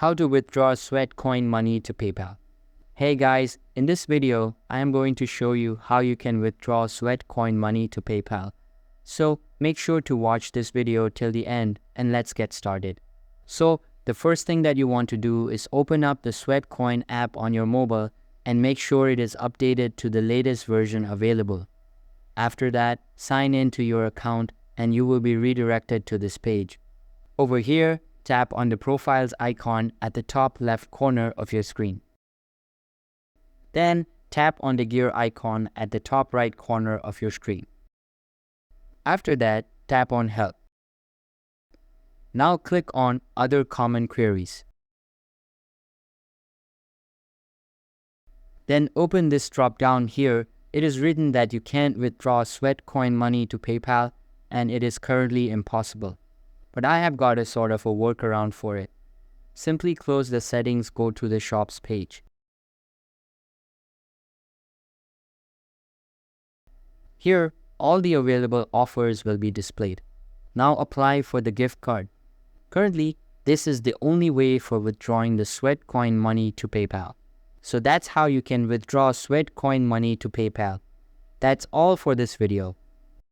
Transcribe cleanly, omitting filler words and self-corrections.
How to withdraw Sweatcoin money to PayPal. Hey guys, in this video, I am going to show you how you can withdraw Sweatcoin money to PayPal. So make sure to watch this video till the end and let's get started. So the first thing that you want to do is open up the Sweatcoin app on your mobile and make sure it is updated to the latest version available. After that, sign in to your account and you will be redirected to this page. Over here, tap on the profiles icon at the top left corner of your screen. Then tap on the gear icon at the top right corner of your screen. After that, tap on Help. Now click on Other Common Queries. Then open this drop down here. It is written that you can't withdraw Sweatcoin money to PayPal and it is currently impossible. But I have got a sort of a workaround for it. Simply close the settings, go to the shops page. Here, all the available offers will be displayed. Now apply for the gift card. Currently, this is the only way for withdrawing the Sweatcoin money to PayPal. So that's how you can withdraw Sweatcoin money to PayPal. That's all for this video.